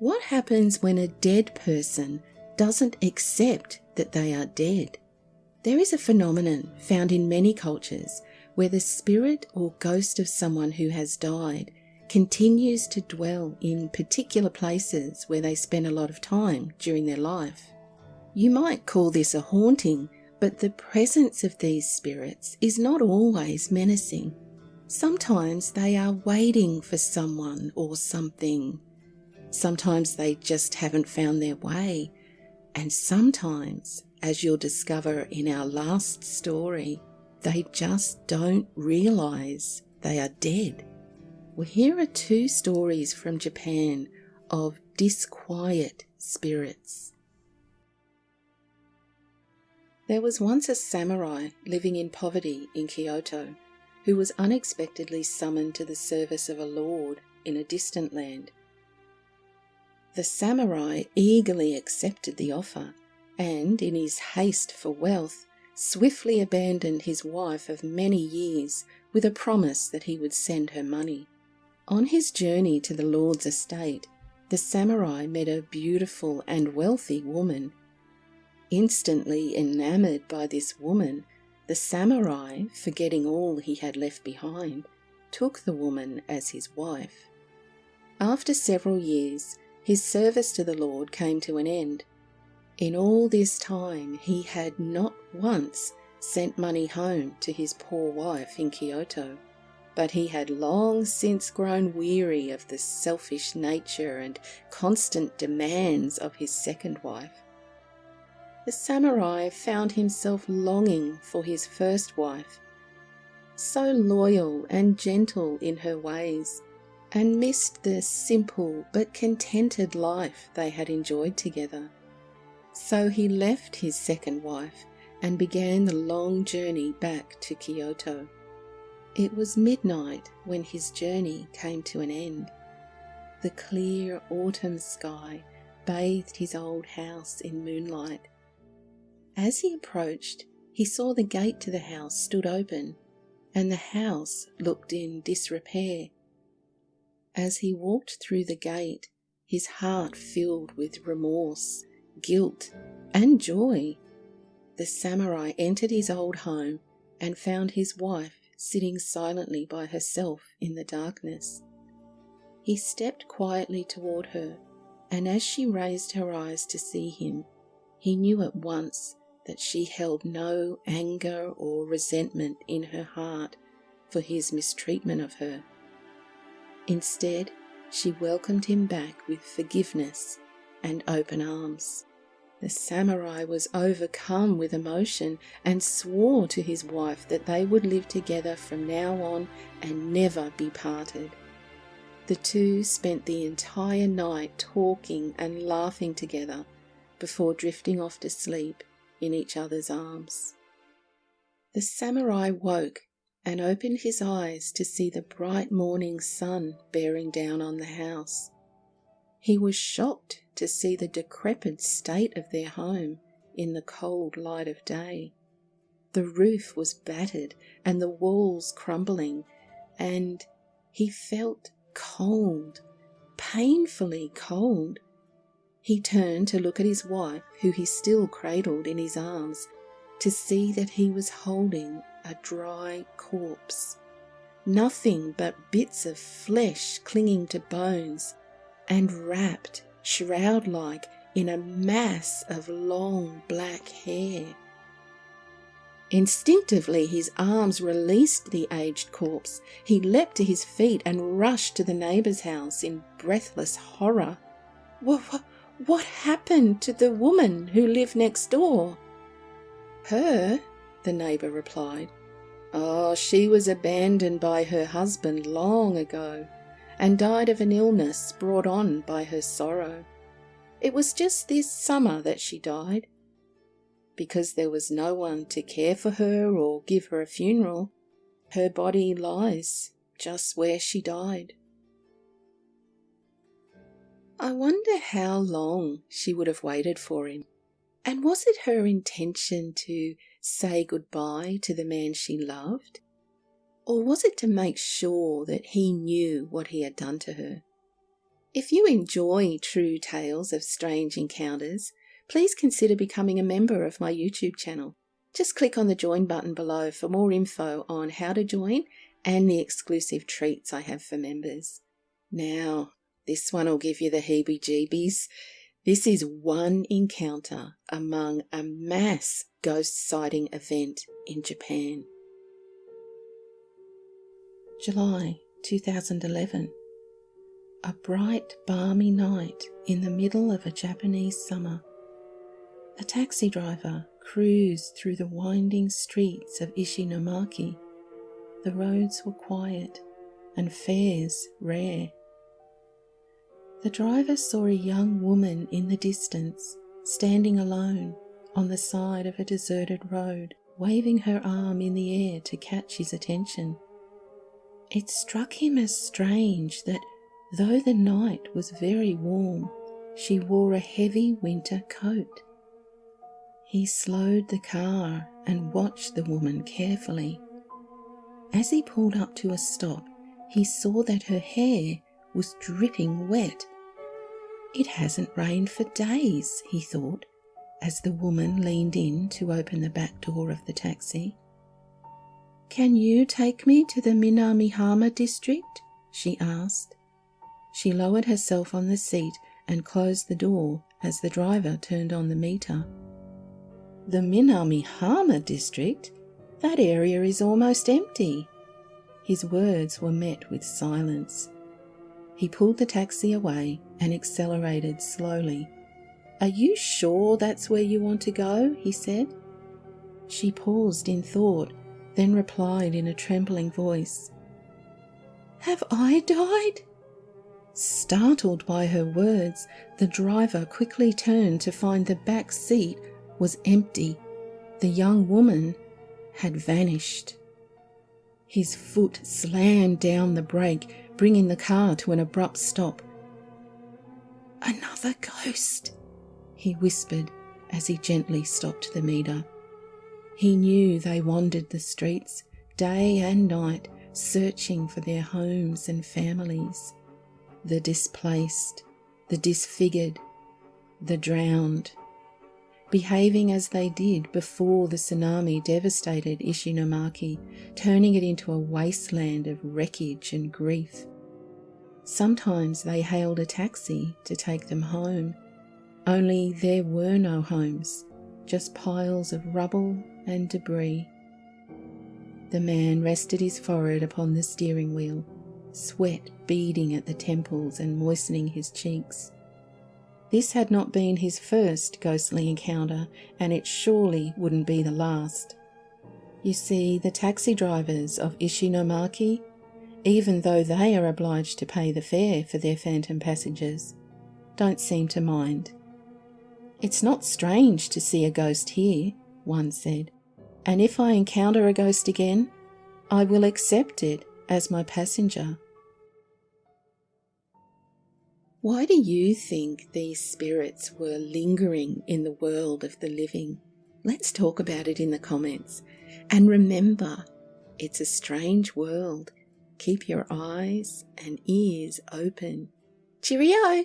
What happens when a dead person doesn't accept that they are dead? There is a phenomenon found in many cultures where the spirit or ghost of someone who has died continues to dwell in particular places where they spend a lot of time during their life. You might call this a haunting, but the presence of these spirits is not always menacing. Sometimes they are waiting for someone or something. Sometimes they just haven't found their way. And sometimes, as you'll discover in our last story, they just don't realise they are dead. Well, here are 2 stories from Japan of disquiet spirits. There was once a samurai living in poverty in Kyoto who was unexpectedly summoned to the service of a lord in a distant land. The samurai eagerly accepted the offer and, in his haste for wealth, swiftly abandoned his wife of many years with a promise that he would send her money. On his journey to the lord's estate, the samurai met a beautiful and wealthy woman. Instantly enamoured by this woman, the samurai, forgetting all he had left behind, took the woman as his wife. After several years, his service to the Lord came to an end. In all this time, he had not once sent money home to his poor wife in Kyoto, but he had long since grown weary of the selfish nature and constant demands of his second wife. The samurai found himself longing for his first wife, so loyal and gentle in her ways, and missed the simple but contented life they had enjoyed together. So he left his second wife and began the long journey back to Kyoto. It was midnight when his journey came to an end. The clear autumn sky bathed his old house in moonlight. As he approached, he saw the gate to the house stood open, and the house looked in disrepair. As he walked through the gate, his heart filled with remorse, guilt, and joy. The samurai entered his old home and found his wife sitting silently by herself in the darkness. He stepped quietly toward her, and as she raised her eyes to see him, he knew at once that she held no anger or resentment in her heart for his mistreatment of her. Instead, she welcomed him back with forgiveness and open arms. The samurai was overcome with emotion and swore to his wife that they would live together from now on and never be parted. The two spent the entire night talking and laughing together before drifting off to sleep in each other's arms. The samurai woke and opened his eyes to see the bright morning sun bearing down on the house. He was shocked to see the decrepit state of their home in the cold light of day. The roof was battered and the walls crumbling, and he felt cold, painfully cold. He turned to look at his wife, who he still cradled in his arms, to see that he was holding a dry corpse. Nothing but bits of flesh clinging to bones, and wrapped, shroud-like, in a mass of long black hair. Instinctively his arms released the aged corpse. He leapt to his feet and rushed to the neighbour's house in breathless horror. What happened to the woman who lived next door? Her, the neighbour replied. Oh, she was abandoned by her husband long ago, and died of an illness brought on by her sorrow. It was just this summer that she died. Because there was no one to care for her or give her a funeral, her body lies just where she died. I wonder how long she would have waited for him, and was it her intention to say goodbye to the man she loved? Or was it to make sure that he knew what he had done to her? If you enjoy true tales of strange encounters, please consider becoming a member of my YouTube channel. Just click on the join button below for more info on how to join and the exclusive treats I have for members. Now, this one will give you the heebie-jeebies. This is one encounter among a mass ghost sighting event in Japan. July 2011. A bright, balmy night in the middle of a Japanese summer. A taxi driver cruised through the winding streets of Ishinomaki. The roads were quiet and fares rare. The driver saw a young woman in the distance, standing alone on the side of a deserted road, waving her arm in the air to catch his attention. It struck him as strange that, though the night was very warm, she wore a heavy winter coat. He slowed the car and watched the woman carefully. As he pulled up to a stop, he saw that her hair was dripping wet. It hasn't rained for days, he thought, as the woman leaned in to open the back door of the taxi. "Can you take me to the Minamihama district?" she asked. She lowered herself on the seat and closed the door as the driver turned on the meter. "The Minamihama district? That area is almost empty." His words were met with silence. He pulled the taxi away and accelerated slowly. "Are you sure that's where you want to go?" he said. She paused in thought, then replied in a trembling voice, "Have I died?" Startled by her words, the driver quickly turned to find the back seat was empty. The young woman had vanished. His foot slammed down the brake, bringing the car to an abrupt stop. "Another ghost," he whispered as he gently stopped the meter. He knew they wandered the streets day and night, searching for their homes and families. The displaced, the disfigured, the drowned, behaving as they did before the tsunami devastated Ishinomaki, turning it into a wasteland of wreckage and grief. Sometimes they hailed a taxi to take them home, only there were no homes, just piles of rubble and debris. The man rested his forehead upon the steering wheel, sweat beading at the temples and moistening his cheeks. This had not been his first ghostly encounter, and it surely wouldn't be the last. You see, the taxi drivers of Ishinomaki, even though they are obliged to pay the fare for their phantom passengers, don't seem to mind. "It's not strange to see a ghost here," one said, "and if I encounter a ghost again, I will accept it as my passenger." Why do you think these spirits were lingering in the world of the living? Let's talk about it in the comments. And remember, it's a strange world. Keep your eyes and ears open. Cheerio!